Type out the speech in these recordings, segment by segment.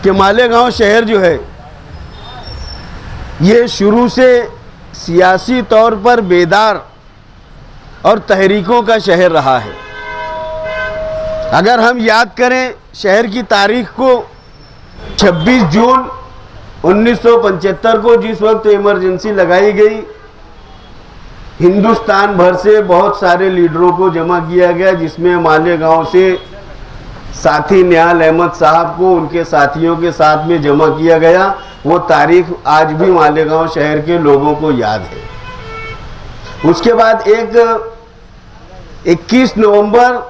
कि मालेगांव शहर जो है ये शुरू से सियासी तौर पर बेदार और तहरीकों का शहर रहा है। अगर हम याद करें शहर की तारीख को, 26 जून 1975 को जिस वक्त इमरजेंसी लगाई गई, हिंदुस्तान भर से बहुत सारे लीडरों को जमा किया गया, जिसमें मालेगांव से साथी निहाल अहमद साहब को उनके साथियों के साथ में जमा किया गया। वो तारीख आज भी मालेगांव शहर के लोगों को याद है। उसके बाद एक 21 नवंबर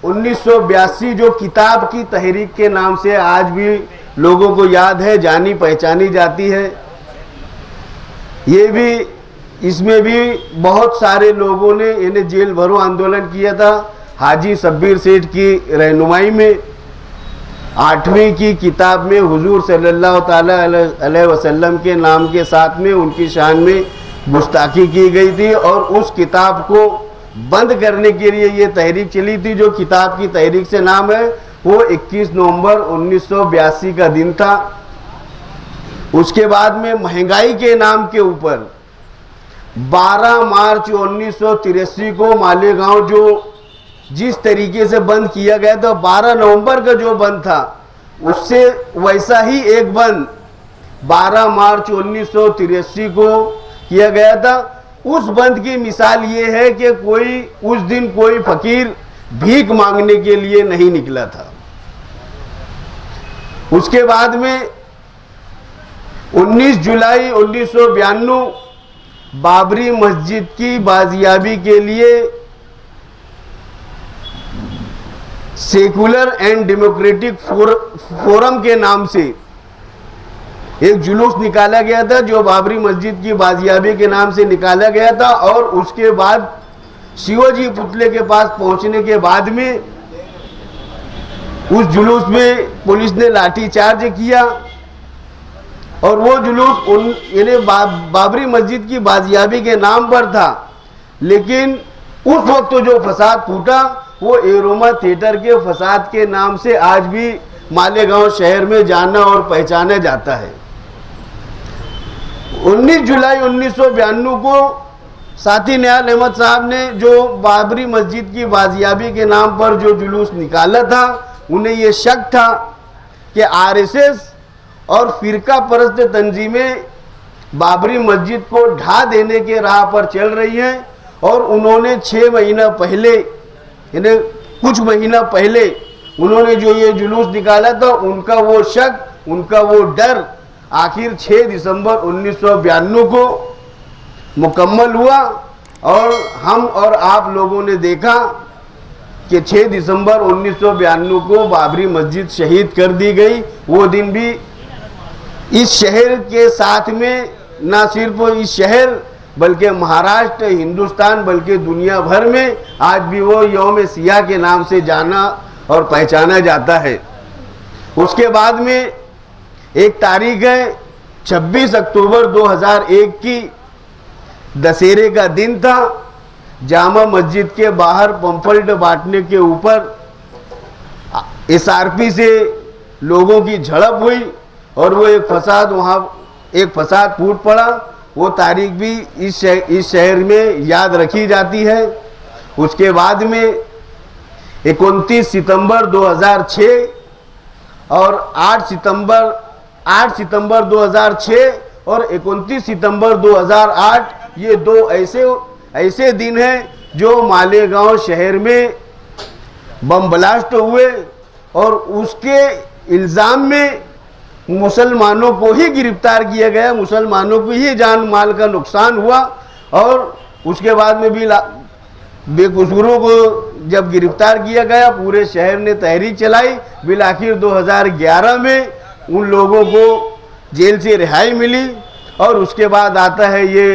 1982 जो किताब की तहरीक के नाम से आज भी लोगों को याद है, जानी पहचानी जाती है। ये भी, इसमें भी बहुत सारे लोगों ने इन्हें जेल भरो आंदोलन किया था। हाजी शब्बीर सेठ की रहनुमाई में 8वीं की किताब में हुजूर सल्लल्लाहु ताला अलैहि वसल्लम के नाम के साथ में उनकी शान में गुस्ताखी की गई थी, और उस किताब को बंद करने के लिए ये तहरीक चली थी। जो किताब की तहरीक से नाम है वो 21 नवंबर 1982 का दिन था। उसके बाद में महंगाई के नाम के ऊपर 12 मार्च 1983 को मालेगांव जो जिस तरीके से बंद किया गया था, 12 नवंबर का जो बंद था उससे वैसा ही एक बंद 12 मार्च 1983 को किया गया था। उस बंद की मिसाल ये है कि कोई उस दिन कोई फकीर भीख मांगने के लिए नहीं निकला था। उसके बाद में 19 जुलाई 1992 बाबरी मस्जिद की बाजियाबी के लिए सेकुलर एंड डेमोक्रेटिक फोरम के नाम से एक जुलूस निकाला गया था, जो बाबरी मस्जिद की बाजियाबी के नाम से निकाला गया था। और उसके बाद शिवाजी पुतले के पास पहुंचने के बाद में उस जुलूस में पुलिस ने लाठीचार्ज किया, और वो जुलूस बाबरी मस्जिद की बाजियाबी के नाम पर था। लेकिन उस वक्त तो जो फसाद फूटा वो एरोमा थिएटर के फसाद के नाम से आज भी मालेगांव शहर में जाना और पहचाना जाता है। 19 जुलाई 1992 को साथी निहाल अहमद साहब ने जो बाबरी मस्जिद की बाजियाबी के नाम पर जो जुलूस निकाला था, उन्हें ये शक था कि आरएसएस और फिरका परस्त तंजीमें बाबरी मस्जिद को ढा देने के राह पर चल रही हैं। और उन्होंने 6 महीना पहले, यानी कुछ महीना पहले उन्होंने जो ये जुलूस निकाला था, उनका वो शक, उनका वो डर आखिर 6 दिसंबर 1992 को मुकम्मल हुआ। और हम और आप लोगों ने देखा कि 6 दिसंबर 1992 को बाबरी मस्जिद शहीद कर दी गई। वो दिन भी इस शहर के साथ में, ना सिर्फ इस शहर बल्कि महाराष्ट्र, हिंदुस्तान, बल्कि दुनिया भर में आज भी वो यौम सियाह के नाम से जाना और पहचाना जाता है। उसके बाद में एक तारीख है 26 अक्टूबर 2001 की, दशहरे का दिन था। जामा मस्जिद के बाहर पंपलेट बांटने के ऊपर एसआरपी से लोगों की झड़प हुई और वो एक फसाद फूट पड़ा। वो तारीख भी इस शहर में याद रखी जाती है। उसके बाद में 29 सितंबर 2006 और 8 सितंबर 2006 और 29 सितंबर 2008, ये 2 ऐसे दिन हैं जो मालेगांव शहर में बम ब्लास्ट हुए और उसके इल्ज़ाम में मुसलमानों को ही गिरफ्तार किया गया, मुसलमानों को ही जान माल का नुकसान हुआ। और उसके बाद में भी बेकसूरों को जब गिरफ्तार किया गया, पूरे शहर ने तहरीक चलाई। बिल आखिर 2011 में उन लोगों को जेल से रिहाई मिली। और उसके बाद आता है ये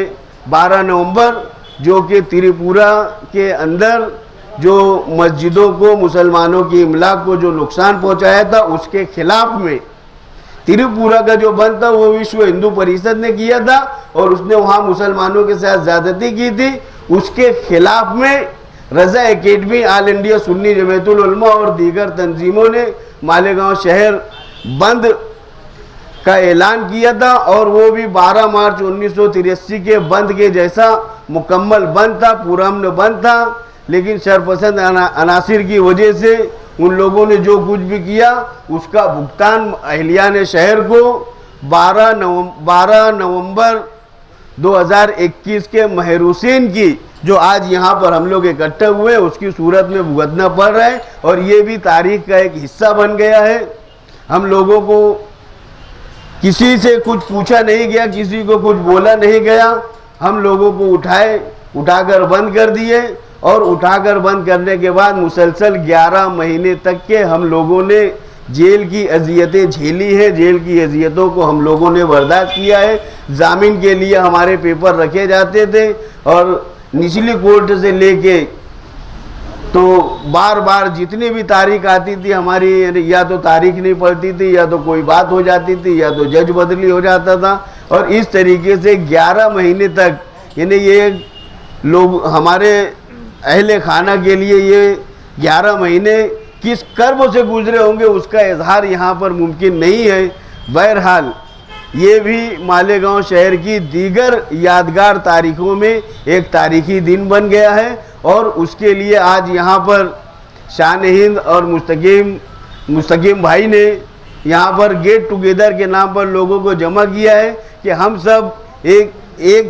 12 नवंबर, जो कि त्रिपुरा के अंदर जो मस्जिदों को, मुसलमानों की इमलाक को जो नुकसान पहुंचाया था, उसके खिलाफ में त्रिपुरा का जो बंद था वो विश्व हिंदू परिषद ने किया था और उसने वहाँ मुसलमानों के साथ ज्यादती की थी। उसके खिलाफ में Raza Academy, All India Sunni Jamiatul Ulama और दीगर तंजीमों ने मालेगांव शहर बंद का ऐलान किया था और वो भी 12 मार्च 1983 के बंद के जैसा मुकम्मल बंद था, पूरअमन बंद था। लेकिन शरपसंद अनासिर की वजह से उन लोगों ने जो कुछ भी किया उसका भुगतान अहलियान शहर को 12 नवंबर 2021 के महर हुसैन की, जो आज यहाँ पर हम लोग इकट्ठे हुए, उसकी सूरत में भुगतना पड़ रहा है। और ये भी तारीख का एक हिस्सा बन गया है। हम लोगों को किसी से कुछ पूछा नहीं गया, किसी को कुछ बोला नहीं गया। हम लोगों को उठाकर बंद कर दिए और उठाकर बंद करने के बाद मुसलसल 11 महीने तक के हम लोगों ने जेल की अजियतें झेली है। जेल की अजियतों को हम लोगों ने बर्दाश्त किया है। जामीन के लिए हमारे पेपर रखे जाते थे और निचली कोर्ट से लेके तो बार बार जितनी भी तारीख आती थी हमारी, या तो तारीख नहीं पड़ती थी, या तो कोई बात हो जाती थी, या तो जज बदली हो जाता था। और इस तरीके से 11 महीने तक यानी ये लोग हमारे अहले खाना के लिए ये 11 महीने किस कर्म से गुजरे होंगे उसका इजहार यहाँ पर मुमकिन नहीं है। बहरहाल ये भी मालेगांव शहर की दीगर यादगार तारीखों में एक तारीखी दिन बन गया है और उसके लिए आज यहाँ पर शान हिंद और मुस्तकीम भाई ने यहाँ पर गेट टुगेदर के नाम पर लोगों को जमा किया है कि हम सब एक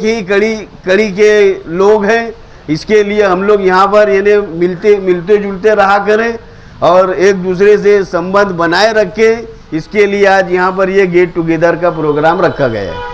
ही कड़ी के लोग हैं। इसके लिए हम लोग यहाँ पर यानी मिलते जुलते रहा करें और एक दूसरे से संबंध बनाए रखें। इसके लिए आज यहाँ पर ये गेट टुगेदर का प्रोग्राम रखा गया है।